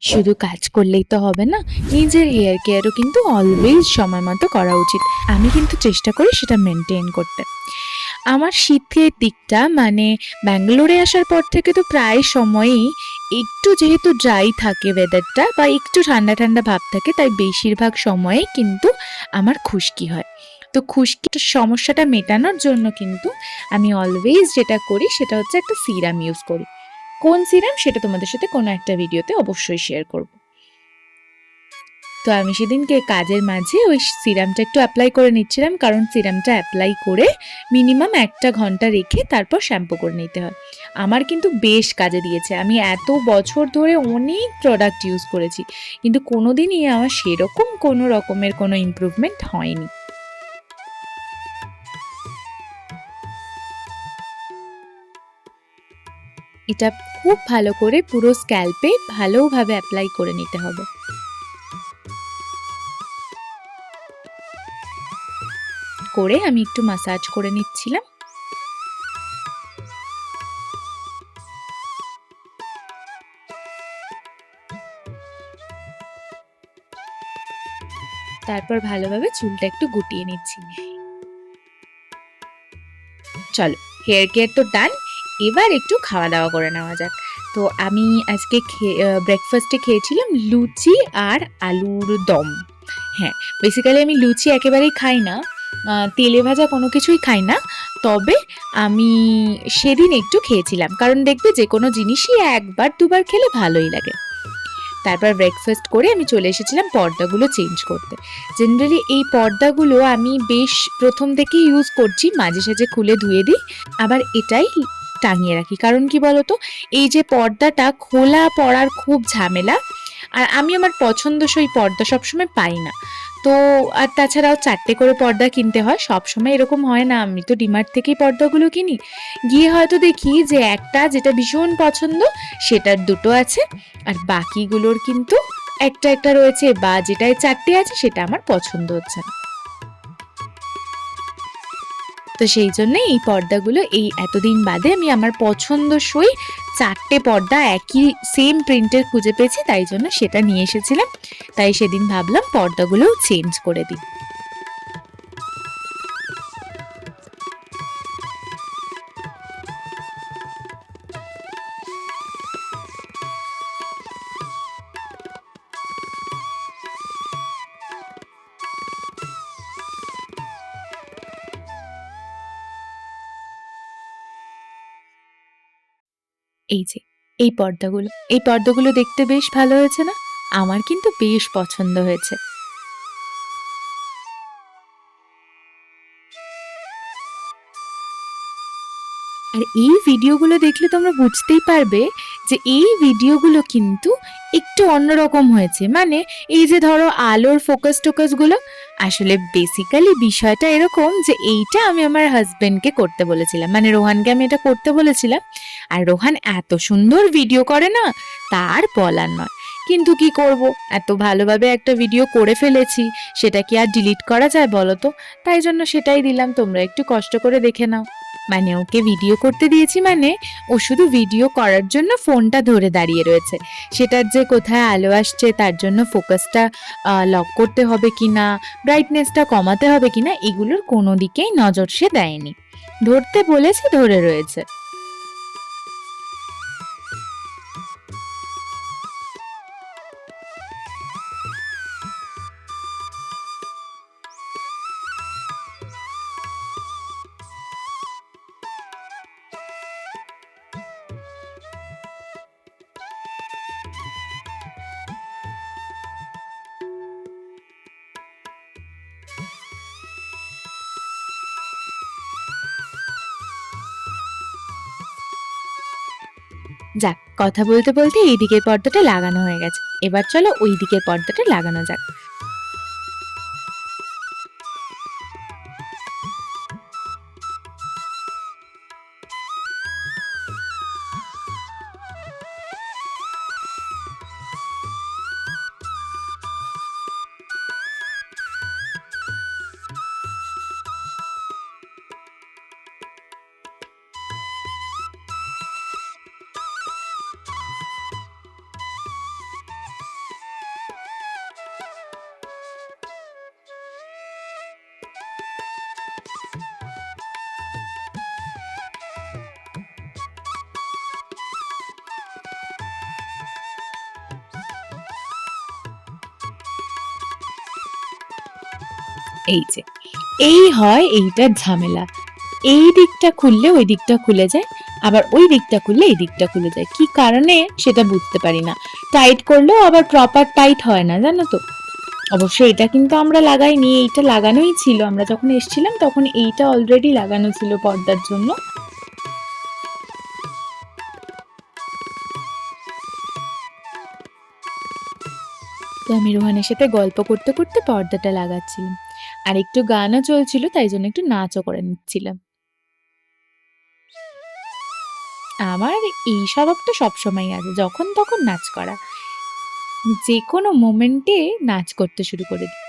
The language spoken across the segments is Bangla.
শুধু কাজ করলেই তো হবে না, নিজের হেয়ার কেয়ারও কিন্তু অলওয়েজ সময় মতো করা উচিত। আমি কিন্তু চেষ্টা করি সেটা মেনটেন করতে। আমার শীতের দিকটা মানে ব্যাঙ্গালোরে আসার পর থেকে তো প্রায় সময়ই একটু যেহেতু ড্রাই থাকে ওয়েদারটা বা একটু ঠান্ডা ঠান্ডা ভাব থাকে, তাই বেশিরভাগ সময়ে কিন্তু আমার খুশকি হয়। তো খুশকির সমস্যাটা মেটানোর জন্য কিন্তু আমি অলওয়েজ যেটা করি সেটা হচ্ছে একটা সিরাম ইউজ করি। কোন সিরাম সেটা তোমাদের সাথে কোনো একটা ভিডিওতে অবশ্যই শেয়ার করব। তো আমি সেদিনকে কাজের মাঝে ওই সিরামটা একটু অ্যাপ্লাই করে নিচ্ছিলাম, কারণ সিরামটা অ্যাপ্লাই করে মিনিমাম 1 ঘন্টা রেখে তারপর শ্যাম্পু করে নিতে হয়। আমার কিন্তু বেশ কাজে দিয়েছে। আমি এত বছর ধরে অনেক প্রোডাক্ট ইউজ করেছি, কিন্তু কোনোদিনই আমার সেরকম কোনো রকমের কোনো ইমপ্রুভমেন্ট হয়নি। এটা খুব ভালো করে পুরো স্ক্যাল্পে ভালোভাবে অ্যাপ্লাই করে নিতে হবে। করে আমি একটু মাসাজ করে নিচ্ছিলাম। তারপর ভালোভাবে চুলটা একটু গুটিয়ে নিচ্ছি। চলো, হেয়ার কেয়ার তো ডান, এবার একটু খাওয়া দাওয়া করে নেওয়া যাক। তো আমি আজকে ব্রেকফাস্টে খেয়েছিলাম লুচি আর আলুর দম। হ্যাঁ, বেসিক্যালি আমি লুচি একেবারেই খাই না, তেলে ভাজা কোনো কিছুই খাই না। তবে আমি সেদিন একটু খেয়েছিলাম, কারণ দেখবে যে কোনো জিনিসই একবার দুবার খেলে ভালোই লাগে। তারপর ব্রেকফাস্ট করে আমি চলে এসেছিলাম পর্দাগুলো চেঞ্জ করতে। জেনারেলি এই পর্দাগুলো আমি বেশ প্রথম থেকেই ইউজ করছি, মাঝে সাঝে খুলে ধুয়ে দিই, আবার এটাই টাঙিয়ে রাখি। কারণ কি বলতো, এই যে পর্দাটা খোলা পড়ার খুব ঝামেলা, আর আমি আমার পছন্দসই পর্দা সবসময় পাই না। তো আর তাছাড়াও 4টে করে পর্দা কিনতে হয়, সবসময় এরকম হয় না। আমি তো ডিমার্ট থেকেই পর্দাগুলো কিনি, গিয়ে হয়তো দেখি যে একটা যেটা ভীষণ পছন্দ সেটার দুটো আছে, আর বাকিগুলোর কিন্তু একটা একটা রয়েছে, বা যেটায় 4টে আছে সেটা আমার পছন্দ হচ্ছে না। তো সেই জন্য এই পর্দাগুলো এই এতদিন বাদে আমি আমার পছন্দসই 4টে পর্দা একই সেম প্রিন্টের খুঁজে পেয়েছি, তাই জন্য সেটা নিয়ে এসেছিলাম। তাই সেদিন ভাবলাম পর্দাগুলোও চেঞ্জ করে দিই। এই যে এই পর্দাগুলো দেখতে বেশ ভালো হয়েছে না? আমার কিন্তু বেশ পছন্দ হয়েছে। আর এই ভিডিওগুলো দেখলে তোমরা বুঝতেই পারবে যে এই ভিডিওগুলো কিন্তু একটু অন্যরকম হয়েছে। মানে এই যে ধরো আলোর ফোকাস টোকাসগুলো, আসলে বেসিক্যালি বিষয়টা এরকম যে এইটা আমি আমার হাজবেন্ডকে করতে বলেছিলাম, মানে রোহানকে আমি এটা করতে বলেছিলাম। আর রোহান এত সুন্দর ভিডিও করে না, তার বলার নয়। কিন্তু কি করব, এত ভালোভাবে একটা ভিডিও করে ফেলেছি, সেটা কি আর ডিলিট করা যায় বলো তো? তাই জন্য সেটাই দিলাম, তোমরা একটু কষ্ট করে দেখে নাও। মানে ওকে ভিডিও করতে দিয়েছি, মানে ও শুধু ভিডিও করার জন্য ফোনটা ধরে দাঁড়িয়ে রয়েছে। সেটার যে কোথায় আলো আসছে, তার জন্য ফোকাসটা লক করতে হবে কিনা, ব্রাইটনেসটা কমাতে হবে কিনা, এগুলোর কোনো দিকেই নজর সে দেয়নি। ধরতে বলেছি, ধরে রয়েছে। যাক, কথা বলতে বলতে এই দিকের পর্দাটা লাগানো হয়ে গেছে, এবার চলো ওই দিকের পর্দাটা লাগানো যাক। এই যে এই হয় এইটার ঝামেলা, এই দিকটা খুললে ওই দিকটা খুলে যায়, আবার ওই দিকটা খুললে এই দিকটা খুলে যায়, কি কারণে সেটা বুঝতে পারি না। টাইট করলেও আবার প্রপার টাইট হয় না, জানো তো। অবশ্য এটা কিন্তু আমরা লাগাইনি, এইটা লাগানোই ছিল, আমরা যখন এসেছিলাম তখন এইটা অলরেডি লাগানো ছিল পর্দার জন্য। তো আমি রোহানের সাথে গল্প করতে করতে পর্দাটা লাগাচ্ছিলাম, আর একটু গানও চলছিল, তাই জন্য একটু নাচও করে নিচ্ছিলাম। আমার এই স্বভাবটা সবসময় আছে, যখন তখন নাচ করা, যে কোনো মোমেন্টে নাচ করতে শুরু করে দিই।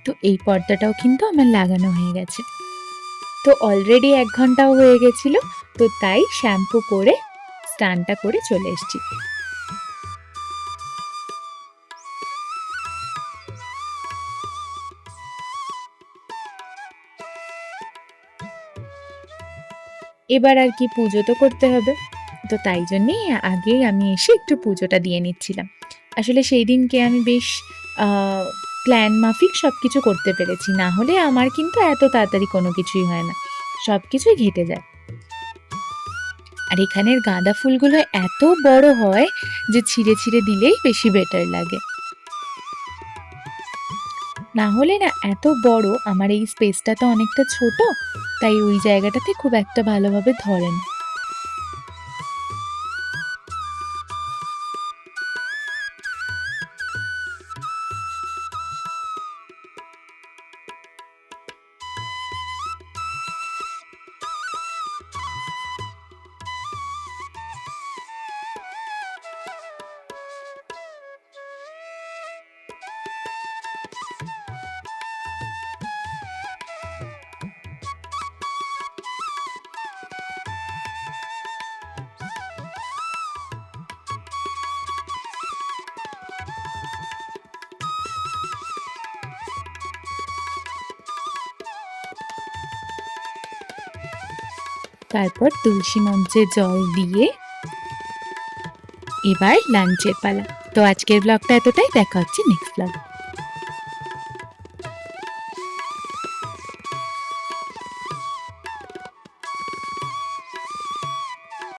তো এই পর্দাটাও কিন্তু আমার লাগানো হয়ে গেছে। তো অলরেডি 1 ঘন্টাও হয়ে গেছিল, তো তাই শ্যাম্পু করে স্নানটা করে চলে এসেছি। এবার আর কি, পুজো তো করতে হবে, তো তাই জন্যেই আগেই আমি এসে একটু পুজোটা দিয়ে নিচ্ছিলাম। আসলে সেই দিনকে আমি বেশ প্ল্যান মাফিক সব কিছু করতে পেরেছি, না হলে আমার কিন্তু এত তাড়াতাড়ি কোনো কিছুই হয় না, সব কিছুই ঘেটে যায়। আর এখানের গাঁদা ফুলগুলো এত বড় হয় যে ছিঁড়ে ছিঁড়ে দিলেই বেশি বেটার লাগে, না হলে না এত বড়, আমার এই স্পেসটা তো অনেকটা ছোট, তাই ওই জায়গাটাতে খুব একটা ভালোভাবে ধরে না। তারপর তুলসী মঞ্চে জল দিয়ে এবার লাঞ্চের পালা। তো আজকের ব্লগটা এতটাই, দেখা হচ্ছে নেক্সট ব্লগ।